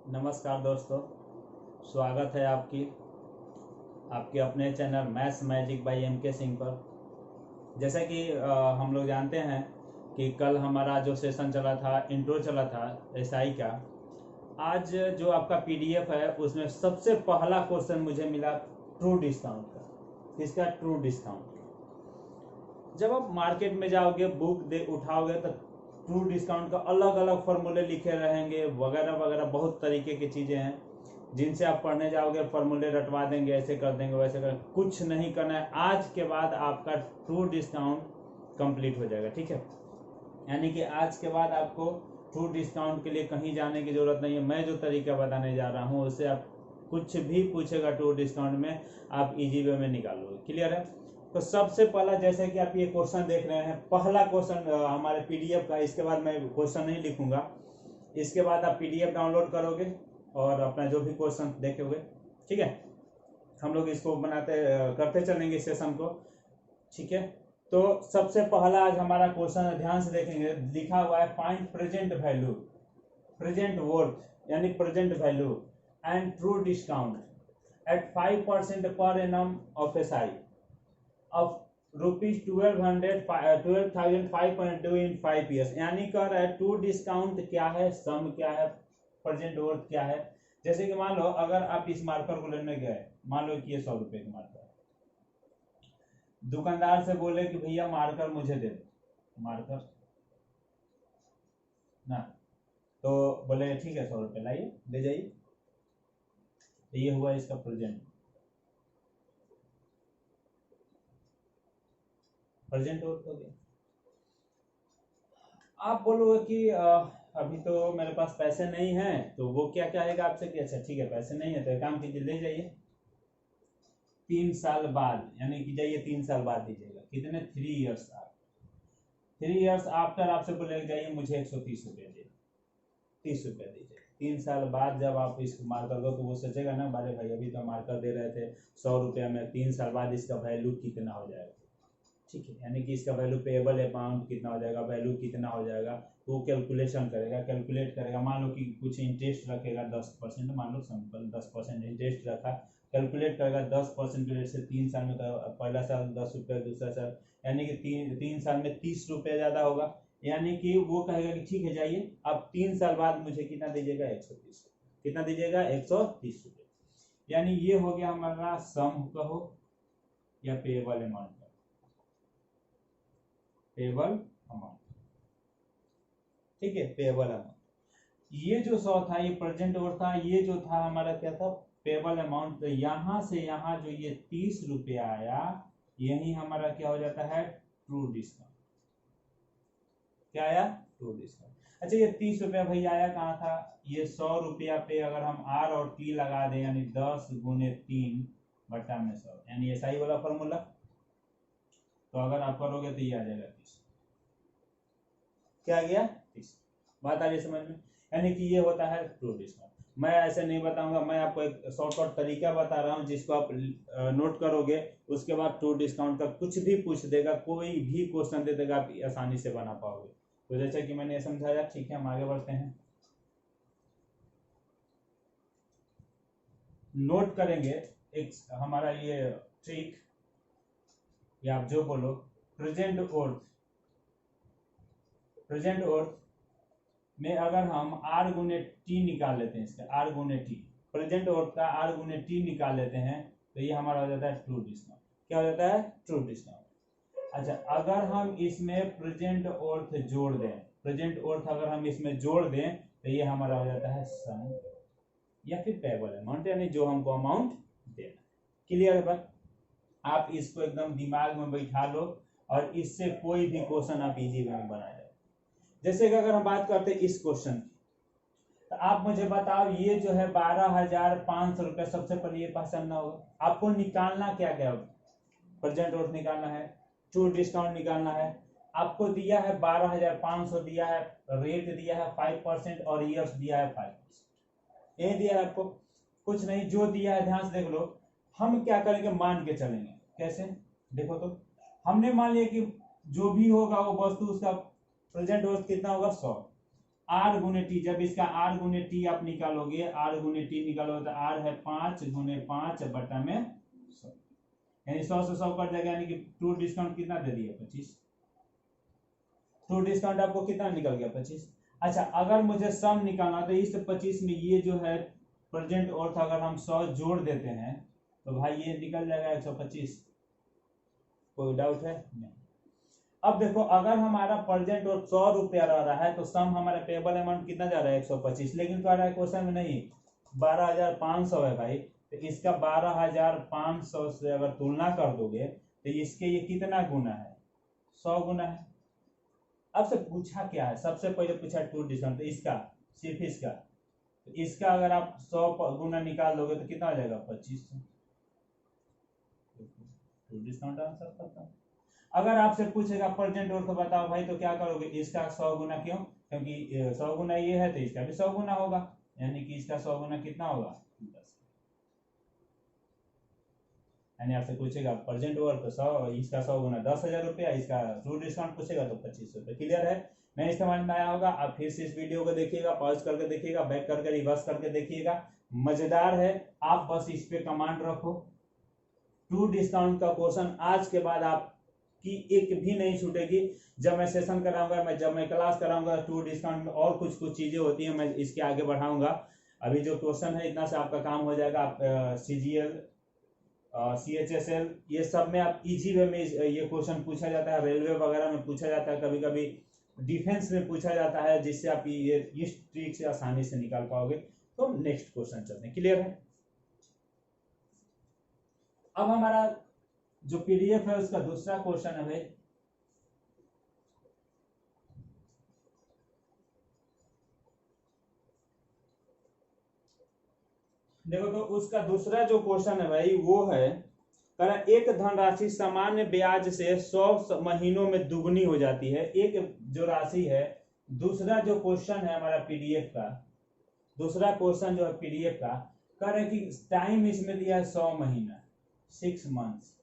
नमस्कार दोस्तों, स्वागत है आपके अपने channel maths magic by MK Singh पर। जैसा कि हम लोग जानते हैं कि कल हमारा जो सेशन चला था, इंट्रो चला था SI का। आज जो आपका PDF है उसमें सबसे पहला क्वेश्चन मुझे मिला ट्रू डिस्काउंट का। इसका ट्रू डिस्काउंट, जब आप मार्केट में जाओगे, बुक उठाओगे तो ट्रू डिस्काउंट का अलग अलग फॉर्मूले लिखे रहेंगे, वगैरह वगैरह बहुत तरीके की चीज़ें हैं जिनसे आप पढ़ने जाओगे, फॉर्मूले रटवा देंगे, ऐसे कर देंगे वैसे कर। कुछ नहीं करना है, आज के बाद आपका ट्रू डिस्काउंट कंप्लीट हो जाएगा। ठीक है, यानी कि आज के बाद आपको ट्रू डिस्काउंट के लिए कहीं जाने की जरूरत नहीं है। मैं जो तरीका बताने जा रहा हूँ उससे आप कुछ भी पूछेगा ट्रू डिस्काउंट में आप इजी वे में निकालोगे। क्लियर है? तो सबसे पहला, जैसे कि आप ये क्वेश्चन देख रहे हैं, पहला क्वेश्चन हमारे PDF का। इसके बाद मैं क्वेश्चन नहीं लिखूंगा, इसके बाद आप PDF डाउनलोड करोगे और अपना जो भी क्वेश्चन देखोगे, ठीक है, हम लोग इसको करते चलेंगे सेशन को। ठीक है, तो सबसे पहला आज हमारा क्वेश्चन ध्यान से देखेंगे। लिखा हुआ है find present value, present worth यानी present value and true discount at 5% per annum of SI of ₹12,502 in 5 years। यानी कह रहा है टू डिस्काउंट क्या है, सम क्या है, प्रेजेंट वर्थ क्या है। जैसे कि मान लो अगर आप इस मार्कर को लेने गए, मान लो कि ये 100 रुपए का मार्कर, दुकानदार से बोले कि भैया मार्कर मुझे दे दो, मार्कर ना, तो बोले ठीक है 100 रुपए लाइए, ले जाइए। ये हुआ इसका प्रेजेंट वर्थ हो गया। आप बोलोगे कि अभी तो मेरे पास पैसे नहीं है, तो वो क्या कहेगा आपसे कि अच्छा ठीक है पैसे नहीं है तो एक काम कीजिए, ले जाइए 3 साल बाद, यानी कि जाइए 3 साल बाद दीजिएगा। कितने? 3 इयर्स आफ्टर। 3 इयर्स आफ्टर आपसे बोलेगा जाइए मुझे 130 रुपये दे, 30 रुपये दीजिए। 3 साल बाद जब आप इसको मार्कर दो तो वो सोचेगा ना, अरे भाई अभी तो मार्कर दे रहे थे 100 रुपये में, 3 साल बाद इसका वैल्यू कितना हो जाएगा। ठीक है, यानी कि इसका वैल्यू, पेएबल अमाउंट कितना हो जाएगा, वैल्यू कितना हो जाएगा, तो वो कैलकुलेशन करेगा, कैलकुलेट करेगा। मान लो कि कुछ इंटरेस्ट रखेगा 10%, मान लो सिंपल 10% इंटरेस्ट रखा, कैलकुलेट करेगा 10% रेट से 3 साल में, पहला साल 10 रुपये, दूसरा साल, यानी कि तीन साल में 30 रुपये ज़्यादा होगा। यानी कि वो कहेगा कि ठीक है जाइए अब 3 साल बाद मुझे कितना दीजिएगा, 130। कितना दीजिएगा? 130 रुपये। यानी ये हो गया हमारा सम कहो या पेएबल अमाउंट, पेएबल अमाउंट। ठीक है, पेएबल अमाउंट। ये जो 100 था ये प्रेजेंट वर्थ था, ये जो था हमारा क्या था, पेएबल अमाउंट। तो यहां से यहां जो ये 30 रुपया आया, यही हमारा क्या हो जाता है, ट्रू डिस्काउंट। क्या आया? True discount. अच्छा, ये 30 रुपया भैया आया कहाँ था? ये 100 रुपया पे अगर हम R और T लगा दें, यानी 10 गुने 3 बटा में 100, यानी SI वाला फॉर्मूला, तो अगर आप करोगे तो ये आ जाएगा 30। क्या आ गया? 30। बात आ रही समझ में? यानी कि ये होता है ट्रू डिस्काउंट। मैं ऐसे नहीं बताऊंगा, मैं आपको एक शॉर्टकट तरीका बता रहा हूं जिसको आप नोट करोगे, उसके बाद ट्रू डिस्काउंट का कुछ भी पूछ देगा, कोई भी क्वेश्चन दे देगा, आप आसानी से बना पाओगे। तो जैसे कि मैंने समझाया, ठीक है हम आगे बढ़ते हैं। नोट करेंगे एक हमारा ये ट्रिक, या आप जो बोलो, प्रेजेंट वर्थ में अगर हम R गुने T निकाल लेते हैं, इसका R गुने T, प्रेजेंट वर्थ का R गुने T निकाल लेते हैं, तो ये हमारा हो जाता है ट्रू डिस्काउंट। क्या हो जाता है? True discount. अच्छा, अगर हम इसमें प्रेजेंट वर्थ जोड़ दें, प्रेजेंट वर्थ अगर हम इसमें जोड़ दें तो ये हमारा हो जाता है सम या फिर पेएबल अमाउंट, यानी जो हमको अमाउंट देना। क्लियर है बात? आप इसको एकदम दिमाग में बैठा लो और इससे कोई भी क्वेश्चन आप इजी वे में बना जाए। जैसे कि अगर हम बात करते हैं इस क्वेश्चन की, तो आप मुझे बताओ, ये जो है 12,500 रुपये, सबसे पहले ये पहचानना होगा आपको। निकालना क्या क्या? प्रेजेंट वर्थ निकालना है, ट्रू डिस्काउंट निकालना है। आपको दिया है 12,500 दिया है, रेट दिया है 5% और ईयर्स दिया है 5%। ये दिया है आपको, कुछ नहीं, जो दिया है ध्यान से देख लो। हम क्या करेंगे, मान के चलेंगे। कैसे? देखो तो, हमने मान लिया कि जो भी होगा वो वस्तु, उसका प्रेजेंट वर्थ कितना होगा, 100। आर गुने टी, जब इसका आर गुने टी आप निकालोगे, आर गुने टी निकालोगे तो आर है 5 गुने 5 बटा में 100, यानी 100 से 100 कट जाएगा, यानी कि टू डिस्काउंट कितना दे दिया 25, टू डिस्काउंट आपको कितना निकल गया 25। अच्छा अगर मुझे सम निकालना तो इस 25 में ये जो है प्रेजेंट और था, अगर हम 100 जोड़ देते हैं तो भाई ये निकल जाएगा 125, कोई डाउट है नहीं। अब देखो अगर हमारा प्रेजेंट और 100 रुपया रह रहा है तो सम हमारा पेबल अमाउंट कितना जा रहा है 125, लेकिन कह रहा है क्वेश्चन में नहीं 12,500 है भाई, तो इसका 12,500 से अगर तुलना कर दोगे तो इसके ये कितना गुना है, 100 गुना है। अब से पूछा क्या है, सबसे पहले पूछा टू डिस्काउंट, तो इसका सिर्फ इसका, तो इसका अगर आप 100 गुना निकाल दोगे तो कितना आ जाएगा 25, टू डिस्काउंट आंसर करता है। अगर आपसे पूछेगा प्रेजेंट और तो बताओ भाई, तो क्या करोगे, इसका 100 गुना, क्यों, क्योंकि 100 गुना ये है तो इसका भी 100 गुना होगा, यानी कि इसका 100 गुना कितना होगा 10, यानी आपसे पूछेगा प्रेजेंट और तो 100, इसका 100 गुना 10,000 रुपया, इसका टू डिस्काउंट पूछेगा तो 25 रुपये। क्लियर है, नहीं समझ में आया होगा आप फिर से इस वीडियो को देखिएगा, पॉज करके देखिएगा, बैक करके रिवर्स करके देखिएगा, मजेदार है। आप बस इस पे कमांड रखो, टू डिस्काउंट का क्वेश्चन आज के बाद आपकी एक भी नहीं छूटेगी। जब मैं सेशन कराऊंगा, जब मैं क्लास कराऊंगा टू डिस्काउंट में और कुछ चीजें होती हैं, मैं इसके आगे बढ़ाऊंगा। अभी जो क्वेश्चन है इतना से आपका काम हो जाएगा। आप CGL CHSL ये सब में आप इजी वे में ये क्वेश्चन पूछा जाता है, रेलवे वगैरह में पूछा जाता है, कभी कभी डिफेंस में पूछा जाता है, जिससे आप ये इस ट्रिक से आसानी से निकाल पाओगे। तो नेक्स्ट क्वेश्चन चलते हैं। क्लियर है, अब हमारा जो PDF है उसका दूसरा क्वेश्चन है भाई, देखो तो उसका दूसरा जो क्वेश्चन है भाई वो है, एक धनराशि सामान्य ब्याज से 100 महीनों में दुगनी हो जाती है, एक जो राशि है। दूसरा जो क्वेश्चन है हमारा PDF का, दूसरा क्वेश्चन जो है PDF का, कह रहे कि टाइम इसमें दिया है 100 महीना, 6 मंथ्स।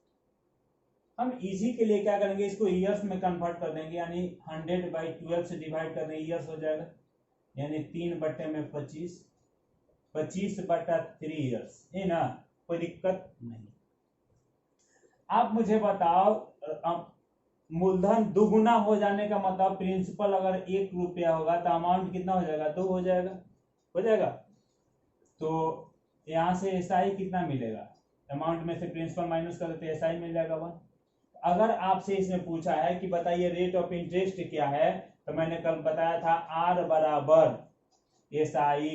हम इजी के लिए क्या करेंगे, इसको ईयर्स में कन्वर्ट कर देंगे, यानी 100/12 से डिवाइड कर देंगे, ईयर्स हो जाएगा, यानी 3/25, 25/3 ईयर्स, है ना, कोई दिक्कत नहीं। आप मुझे बताओ, मूलधन दुगुना हो जाने का मतलब, प्रिंसिपल अगर 1 रुपया होगा तो अमाउंट कितना हो जाएगा, 2 हो जाएगा, हो जाएगा। तो यहाँ से SI कितना मिलेगा, अमाउंट में से प्रिंसिपल माइनस कर देते SI मिल जाएगा 1। अगर आपसे इसमें पूछा है कि बताइए रेट ऑफ इंटरेस्ट क्या है, तो मैंने कल बताया था R बराबर SI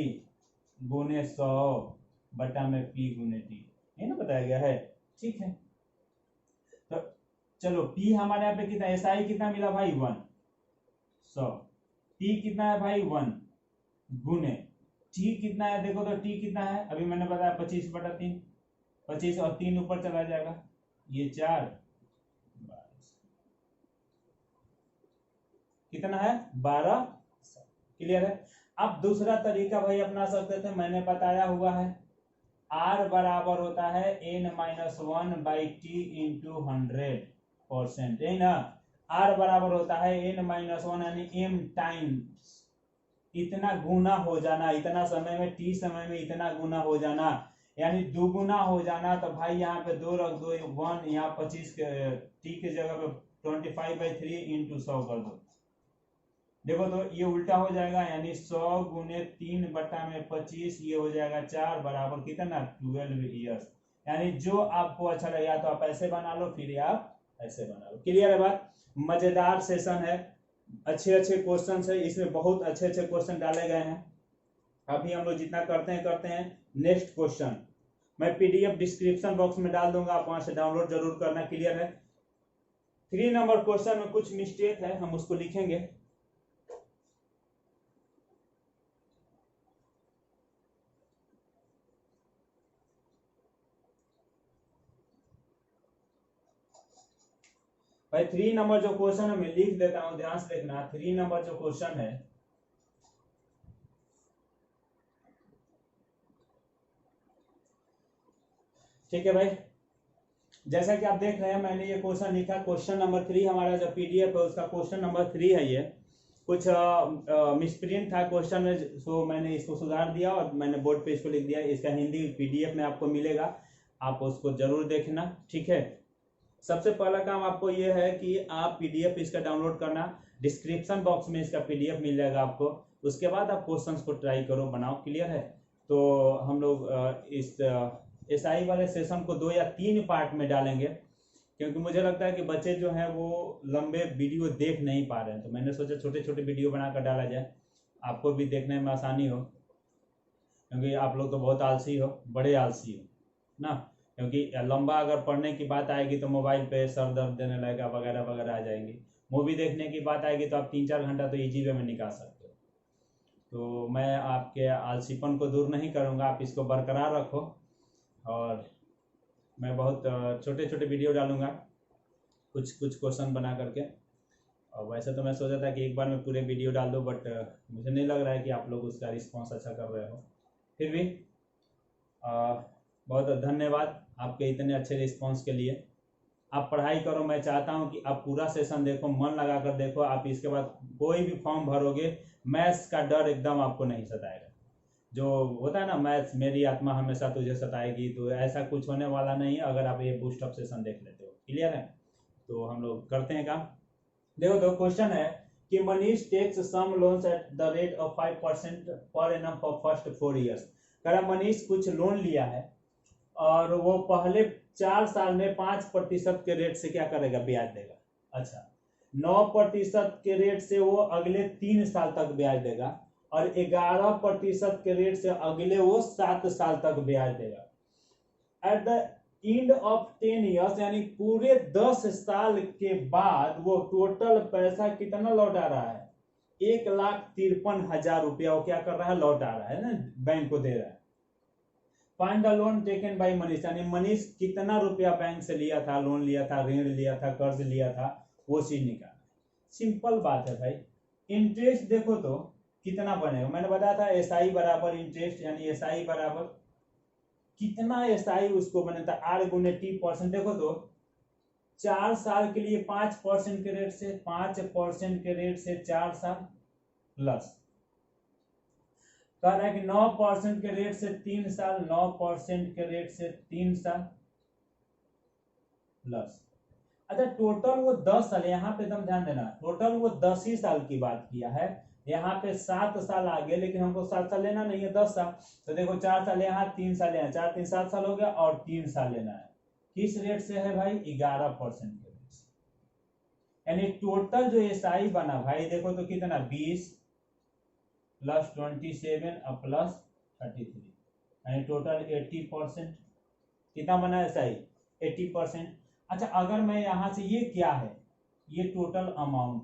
गुने 100 बटा में P गुने T, ये ना बताया गया है, ठीक है। तो चलो P हमारे यहाँ पे कितना, SI कितना मिला भाई 1, 100, T कितना है भाई 1 गुने T कितना है, देखो तो T कितना है, अभी मैंने बताया 25/3, 25 और 3 ऊपर चला जाएगा, ये 4, कितना है 12। क्लियर है। अब दूसरा तरीका भाई अपना सकते थे, मैंने बताया हुआ है, R बराबर होता है n-1/t इंटू 100%, है ना। R बराबर होता है n-1 यानी m टाइम्स, इतना गुना हो जाना, इतना समय में, t समय में इतना गुना हो जाना, यानी दुगुना हो जाना। तो भाई यहाँ पे 2 रख दो, 1 यहाँ 25 t के जगह पे 25/3 इंटू 100 कर दो, देखो तो ये उल्टा हो जाएगा, यानी 100 गुने 3/25, ये हो जाएगा 4 बराबर कितना 12 ईयर्स। यानी जो आपको अच्छा लगे, या तो आप ऐसे बना लो, फिर आप ऐसे बना लो। क्लियर है बात, मजेदार सेशन है, अच्छे अच्छे क्वेश्चन है, इसमें बहुत अच्छे अच्छे क्वेश्चन डाले गए हैं। अभी हम लोग जितना करते हैं। नेक्स्ट क्वेश्चन मैं PDF डिस्क्रिप्शन बॉक्स में डाल दूंगा, आप वहां से डाउनलोड जरूर करना। क्लियर है, 3 नंबर क्वेश्चन में कुछ मिस्टेक है, हम उसको लिखेंगे। भाई 3 नंबर जो क्वेश्चन है मैं लिख देता हूं, ध्यान से देखना। 3 नंबर जो क्वेश्चन है, ठीक है भाई, जैसा कि आप देख रहे हैं मैंने ये क्वेश्चन लिखा, क्वेश्चन नंबर 3 हमारा जो PDF है उसका क्वेश्चन नंबर 3 है ये। कुछ मिसप्रिंट था क्वेश्चन में, सो मैंने इसको सुधार दिया और मैंने बोर्ड पे इसको लिख दिया। इसका हिंदी पीडीएफ में आपको मिलेगा, आप उसको जरूर देखना, ठीक है। सबसे पहला काम आपको ये है कि आप पीडीएफ इसका डाउनलोड करना, डिस्क्रिप्शन बॉक्स में इसका पीडीएफ मिल जाएगा आपको। उसके बाद आप क्वेश्चंस को ट्राई करो, बनाओ, क्लियर है। तो हम लोग इस एसआई वाले सेशन को 2 या 3 पार्ट में डालेंगे, क्योंकि मुझे लगता है कि बच्चे जो हैं वो लंबे वीडियो देख नहीं पा रहे हैं, तो मैंने सोचा छोटे छोटे वीडियो बनाकर डाला जाए, आपको भी देखने में आसानी हो, क्योंकि आप लोग तो बहुत आलसी हो, बड़े आलसी हो ना। क्योंकि लंबा अगर पढ़ने की बात आएगी तो मोबाइल पे सर दर्द देने लगेगा वगैरह वगैरह आ जाएंगी। मूवी देखने की बात आएगी तो आप 3-4 घंटा तो इजी वे में निकाल सकते हो। तो मैं आपके आलसीपन को दूर नहीं करूँगा, आप इसको बरकरार रखो। और मैं बहुत छोटे छोटे वीडियो डालूँगा, कुछ कुछ क्वेश्चन बना करके। और वैसे तो मैं सोचा था कि एक बार में पूरे वीडियो डाल दूँ, बट मुझे नहीं लग रहा है कि आप लोग उसका रिस्पॉन्स अच्छा कर रहे हो। फिर भी बहुत धन्यवाद आपके इतने अच्छे रिस्पॉन्स के लिए। आप पढ़ाई करो, मैं चाहता हूं कि आप पूरा सेशन देखो, मन लगा कर देखो। आप इसके बाद कोई भी फॉर्म भरोगे, मैथ्स का डर एकदम आपको नहीं सताएगा। जो होता है ना, मैथ्स मेरी आत्मा हमेशा तुझे सताएगी, तो ऐसा कुछ होने वाला नहीं है अगर आप ये बूस्ट अप सेशन देख लेते हो, क्लियर है। तो हम लोग करते हैं काम। देखो तो क्वेश्चन है कि Manish takes some loans at the rate of 5% per annum for first 4 years। कह रहा मनीष कुछ लोन लिया है और वो पहले 4 साल में 5% के रेट से क्या करेगा, ब्याज देगा। अच्छा, 9% के रेट से वो अगले 3 साल तक ब्याज देगा, और 11% के रेट से अगले वो 7 साल तक ब्याज देगा। At the end of 10 years, यानी पूरे 10 साल के बाद वो टोटल पैसा कितना लौटा रहा है, 1,53,000 रुपया वो क्या कर रहा है, लौटा रहा है ना, बैंक को दे रहा है। Find the loan taken by Manish, यानी मनीष कितना रुपया बैंक से लिया था, लोन लिया था, ऋण लिया था, कर्ज लिया था, वो चीज निकालना। सिंपल बात है भाई। इंटरेस्ट देखो तो कितना बनेगा, मैंने बताया था एसआई बराबर इंटरेस्ट, यानी एसआई बराबर कितना एसआई उसको बनेगा, आर गुने टी परसेंट। देखो तो 4 साल के लिए 5% के रेट से, 5% के रेट से 4 साल प्लस, कह रहा है कि 9% के रेट से 3 साल, 9% के रेट से 3 साल प्लस। अच्छा, टोटल वो 10 साल, यहाँ पे एकदम ध्यान देना, टोटल वो 10 ही साल की बात किया है। यहाँ पे 7 साल आ गए, लेकिन हमको 7 साल लेना नहीं है, 10 साल। तो देखो 4 साल यहाँ, 3 साल यहाँ, 4 3 7 साल हो गया, और 3 साल लेना है। किस रेट से है भाई, 11% के रेट से। यानी टोटल जो एसआई बना भाई, देखो तो कितना, 20 प्लस 27 और प्लस 33, यानी टोटल 80%। कितना बना एसआई, 80%। अच्छा, अगर मैं यहां से, ये क्या है, ये टोटल अमाउंट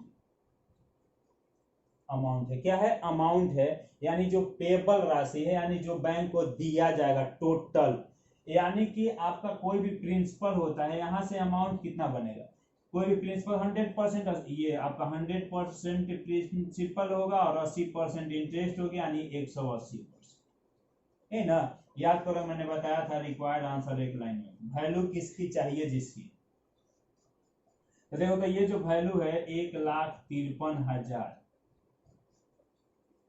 है, क्या है, अमाउंट है, यानी जो पेबल राशि है, यानी जो बैंक को दिया जाएगा टोटल। यानी कि आपका कोई भी प्रिंसिपल होता है, यहां से अमाउंट कितना बनेगा, कोई भी प्रिंसिपल 100%, ये आपका 100% प्रिंसिपल होगा और 80% इंटरेस्ट होगा, यानी 180%, है ना। याद करो, मैंने बताया था रिक्वायर्ड आंसर एक लाइन में, वैल्यू किसकी चाहिए, जिसकी। तो देखो तो ये जो वैल्यू है 1,53,000,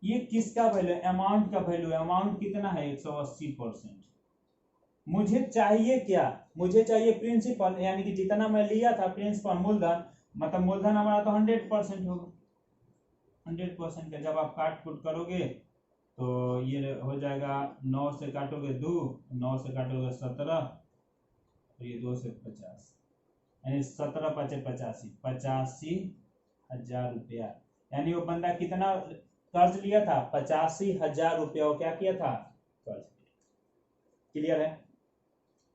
ये किसका वैल्यू है, अमाउंट का वैल्यू है। अमाउंट कितना है, 180%। मुझे चाहिए क्या, मुझे चाहिए प्रिंसिपल, यानी कि जितना मैं लिया था प्रिंसिपल, मूलधन, मतलब मूलधन हमारा तो 100% होगा। 100% का जब आप काट कुट करोगे तो ये हो जाएगा, 9 से काटोगे 2, 9 से काटोगे 17, तो ये 2 से 50, यानी 17 5 85, 85,000 रुपया। यानी वो बंदा कितना कर्ज लिया था, 85,000 रुपया वो क्या किया था, कर्ज। क्लियर है।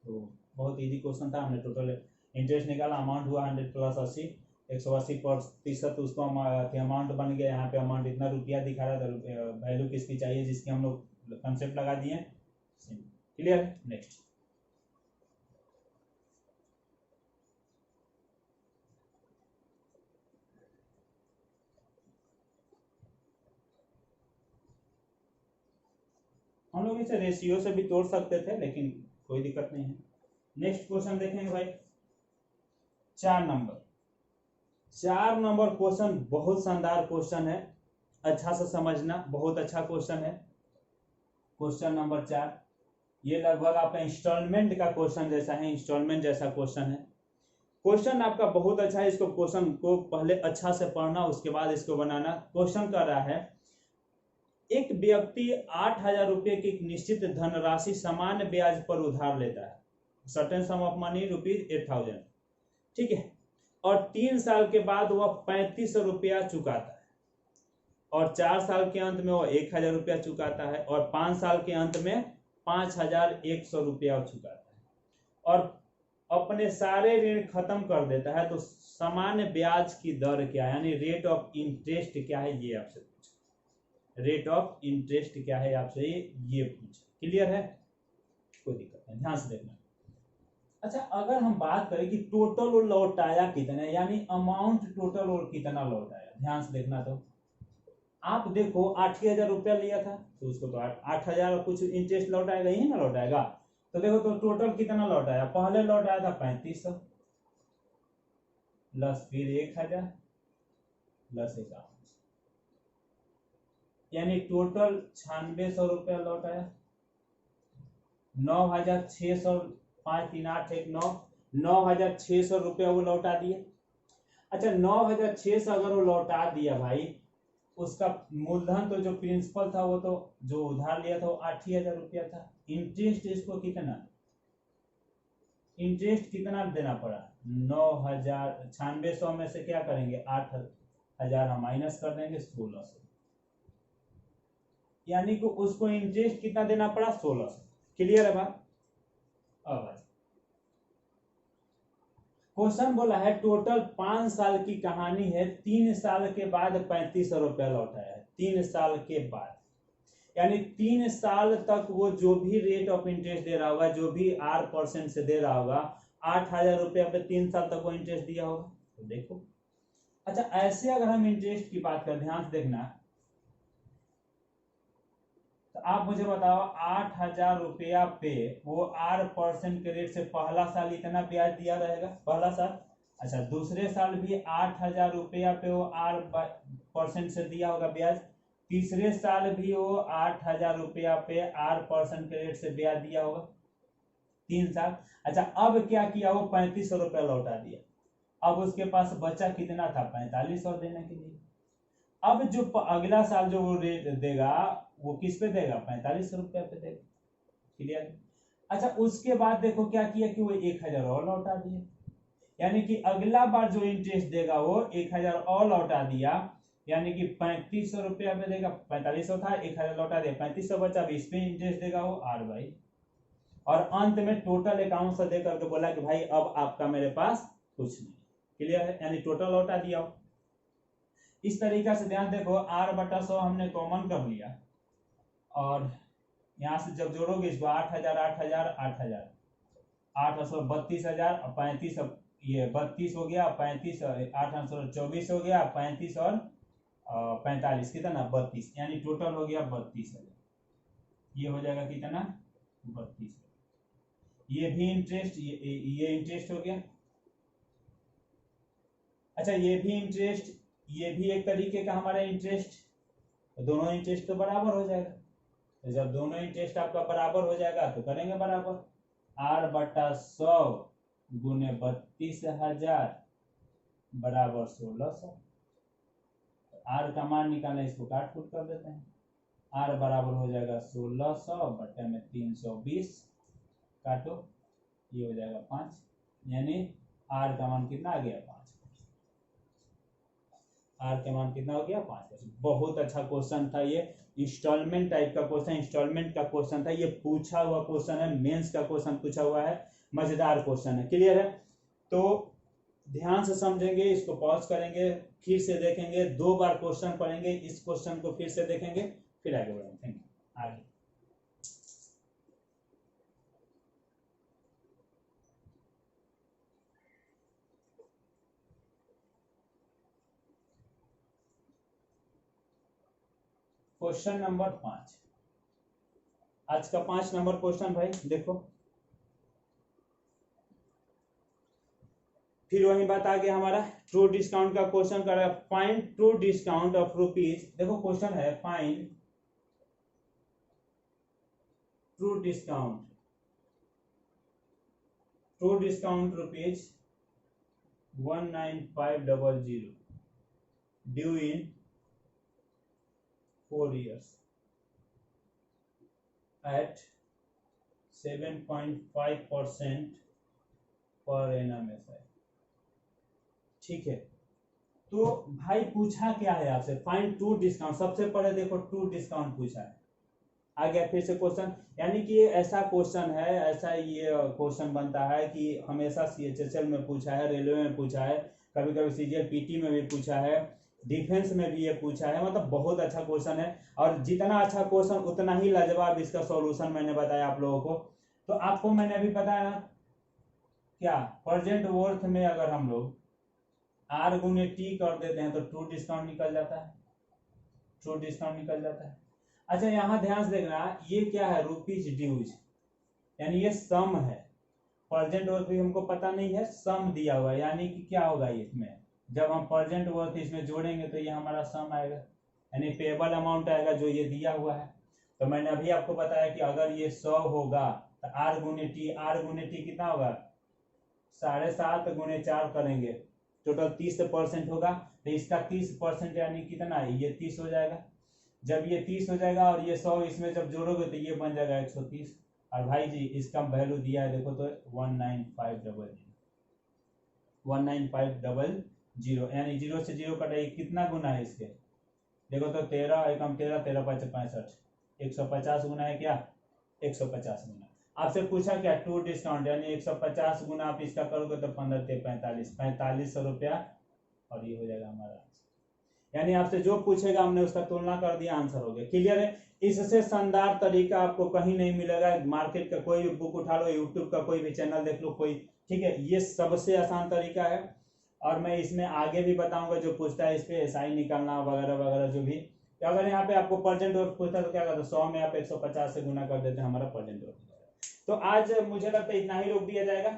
तो बहुत इजी क्वेश्चन था, हमने टोटल इंटरेस्ट निकाला, अमाउंट हुआ 100 प्लस 80, 180% उसको अमाउंट बन गया। यहाँ पे अमाउंट इतना रुपया दिखा रहा था, वैल्यू किसकी चाहिए, जिसकी हम लोग कंसेप्ट लगा दिए। क्लियर है। नेक्स्ट, हम लोग इसे रेशियो से भी तोड़ सकते थे, लेकिन कोई दिक्कत नहीं है। नेक्स्ट क्वेश्चन देखेंगे भाई, 4 नंबर। 4 नंबर क्वेश्चन बहुत शानदार क्वेश्चन है, अच्छा से समझना, बहुत अच्छा क्वेश्चन है। क्वेश्चन नंबर 4 ये लगभग आपका इंस्टॉलमेंट का क्वेश्चन जैसा है, इंस्टॉलमेंट जैसा क्वेश्चन है। क्वेश्चन आपका बहुत अच्छा है, इसको क्वेश्चन को पहले अच्छा से पढ़ना, उसके बाद इसको बनाना। क्वेश्चन कर रहा है, एक व्यक्ति 8,000 रुपये की निश्चित धनराशि सामान्य ब्याज पर उधार लेता है, सर्टेन सम ऑफ मनी ₹8,000, ठीक है, और 3 साल के बाद वह 3500 रुपया चुकाता है, और 4 साल के अंत में वह 1,000 रुपया चुकाता है, और 5 साल के अंत में 5,100 रुपया चुकाता है, और अपने सारे ऋण खत्म कर देता है, तो सामान्य ब्याज की दर क्या है, यानी रेट ऑफ इंटरेस्ट क्या है, ये आपसे पूछा। रेट ऑफ इंटरेस्ट क्या है आपसे ये पूछा। क्लियर है, कोई दिक्कत नहीं, ध्यान से देखना। अच्छा, अगर हम बात करें कि टोटल लौटाया कितना, यानी अमाउंट टोटल और कितना लौटाया, ध्यान से देखना। तो आप देखो 8,000 रुपया लिया था, तो उसको तो 8,000 कुछ इंटरेस्ट लौटाएगा ही ना, लौटाएगा। तो देखो तो टोटल कितना लौटाया, पहले लौटाया था 3500 प्लस फिर 1,000 प्लस 51, यानी टोटल 9600 रुपया लौटाया। 9,600, 5 3 8 1 9, 9,600 रुपया वो लौटा दिए। अच्छा, 9,600 अगर वो लौटा दिया भाई, उसका मूलधन तो जो प्रिंसिपल था वो तो जो उधार लिया था वो 8,000 रुपया था। इंटरेस्ट इसको कितना, इंटरेस्ट कितना देना पड़ा, 9,000, 9600 में से क्या करेंगे, 8,000 हम माइनस कर देंगे, 1600, यानी कि उसको इंटरेस्ट कितना देना पड़ा, 1600। क्लियर है बात। अब क्वेश्चन बोला है टोटल 5 साल की कहानी है, 3 साल के बाद 3500 रुपया लौटाया है, 3 साल के बाद, यानी 3 साल तक वो जो भी रेट ऑफ इंटरेस्ट दे रहा होगा, जो भी R% से दे रहा होगा, 8,000 रुपया पे 3 साल तक वो इंटरेस्ट दिया होगा। तो देखो, अच्छा ऐसे अगर हम इंटरेस्ट की बात करें, ध्यान से देखना, तो आप मुझे बताओ 8,000 रुपया पे वो R% के रेट से पहला साल इतना ब्याज दिया रहेगा, पहला साल। अच्छा, दूसरे साल भी 8,000 रुपया पे वो R% से दिया होगा ब्याज, तीसरे साल भी वो 8,000 रुपया पे R% के रेट से ब्याज दिया होगा, 3 साल। अच्छा, अब क्या किया, वो 3500 रुपया लौटा दिया, अब उसके पास बचा कितना था, 4500 देने के लिए। अब जो अगला साल जो वो रेट देगा वो किस पे देगा, 4500 रुपया पे देगा। क्लियर। अच्छा, उसके बाद देखो क्या किया कि वो 1,000 और लौटा दिया, यानी कि अगला बार जो इंटरेस्ट देगा वो 1,000 और लौटा दिया, यानी कि 3500 रुपया पे देगा, 4500 था, 1,000 लौटा दिया, 3500 बचा, इस पे इंटरेस्ट देगा वो R भाई, और अंत में टोटल अकाउंट से देकर के बोला कि भाई अब आपका मेरे पास कुछ नहीं। क्लियर है, यानी टोटल लौटा दिया। इस तरीका से ध्यान देखो, R/100 हमने कॉमन कर लिया, और यहां से जब जोड़ोगे इसको 8,000 8,000 8,000 8,000 32,000 और 35, ये 32 हो गया, 35 8,24 हो गया, 35 और 45 कितना, 32, यानी टोटल हो गया 32,000। ये हो जाएगा कितना, 32,000। ये भी इंटरेस्ट, ये इंटरेस्ट हो गया। अच्छा, ये भी इंटरेस्ट, ये भी एक तरीके का हमारा इंटरेस्ट, दोनों इंटरेस्ट तो बराबर हो जाएगा। तो जब दोनों इंटरेस्ट आपका बराबर हो जाएगा तो करेंगे बराबर, R/100 गुने 32,000 बराबर 1600। R का मान निकालना, इसको काट कूट कर देते हैं, R बराबर हो जाएगा 1600 बटे में 320, काटो, ये हो जाएगा 5, यानी R का मान कितना आ गया, 5। R के मान कितना हो गया, 5। बहुत अच्छा क्वेश्चन था ये, इंस्टॉलमेंट टाइप का क्वेश्चन, इंस्टॉलमेंट का क्वेश्चन था ये, पूछा हुआ क्वेश्चन है, मेंस का क्वेश्चन पूछा हुआ है, मजेदार क्वेश्चन है। क्लियर है, तो ध्यान से समझेंगे, इसको पॉज करेंगे, फिर से देखेंगे, 2 बार क्वेश्चन पढ़ेंगे, इस क्वेश्चन को फिर से देखेंगे, फिर आगे बढ़ेंगे। Thank you. आगे क्वेश्चन नंबर 5, आज का 5 नंबर क्वेश्चन भाई देखो, फिर वही बात आ गया हमारा ट्रू डिस्काउंट का क्वेश्चन कर रहा है, find true discount of rupees. देखो क्वेश्चन है find true discount rupees 19500 due in 4 years at 7.5% पर annum SI। ठीक है, तो भाई पूछा क्या है आपसे, फाइंड ट्रू डिस्काउंट। सबसे पहले देखो ट्रू डिस्काउंट पूछा है, आ गया फिर से क्वेश्चन। यानी कि ऐसा क्वेश्चन है, ऐसा ये क्वेश्चन बनता है कि हमेशा CHSL में पूछा है, रेलवे में पूछा है, कभी कभी CGL PT में भी पूछा है, डिफेंस में भी ये पूछा है। मतलब बहुत अच्छा क्वेश्चन है, और जितना अच्छा क्वेश्चन उतना ही लाजवाब इसका सॉल्यूशन मैंने बताया आप लोगों को। तो आपको मैंने अभी बताया ना क्या, प्रेजेंट वर्थ में अगर हम लोग R गुने T कर देते हैं तो ट्रू डिस्काउंट निकल जाता है, ट्रू डिस्काउंट निकल जाता है। अच्छा यहाँ ध्यान से देखना, ये क्या है, रुपीज ड्यूज, यानी ये सम है। प्रेजेंट वर्थ भी हमको पता नहीं है, सम दिया हुआ है, यानी कि क्या होगा इसमें, जब हम प्रेजेंट वर्थ इसमें जोड़ेंगे तो ये हमारा सम आएगा, यानी पेबल अमाउंट आएगा जो ये दिया हुआ है। तो मैंने अभी आपको बताया कि अगर ये 100 होगा तो R गुने टी कितना होगा, 7.5 गुने 4 करेंगे, टोटल 30% होगा। तो इसका 30% यानी कितना है, ये 30 हो जाएगा। जब ये 30 हो जाएगा और ये 100 इसमें जब जोड़ोगे तो ये बन जाएगा 130। और भाई जी इसका वैल्यू दिया है देखो तो 19500, यानी 0 से 0 कटाइए, कितना गुना है इसके, देखो तो 13 एकम 13, 13 5 65, 150 गुना है क्या, 150 गुना। आपसे पूछा क्या ट्रू डिस्काउंट, यानी 150 गुना आप इसका करोगे तो 15 से 4500 रुपया, और ये हो जाएगा हमारा। यानी आपसे जो पूछेगा हमने उसका तुलना कर दिया, आंसर हो गया। क्लियर है, इससे शानदार तरीका आपको कहीं नहीं मिलेगा। मार्केट का कोई भी बुक उठा लो, यूट्यूब का कोई भी चैनल देख लो कोई, ठीक है, ये सबसे आसान तरीका है। और मैं इसमें आगे भी बताऊंगा, जो पूछता है इस पे SI निकालना वगैरह वगैरह जो भी। तो अगर यहाँ पे आपको परसेंट वर्थ पूछता है तो क्या करते हैं, 100 में आप 150 से गुना कर देते हैं, हमारा परसेंट वर्थ। तो आज मुझे लगता है इतना ही रोक दिया जाएगा।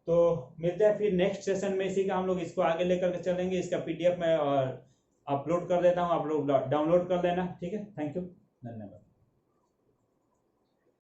तो मिलते हैं फिर नेक्स्ट सेशन में, इसी का हम लोग इसको आगे लेकर के चलेंगे। इसका PDF में और अपलोड कर देता हूँ, आप लोग डाउनलोड कर लेना। ठीक है, थैंक यू, धन्यवाद।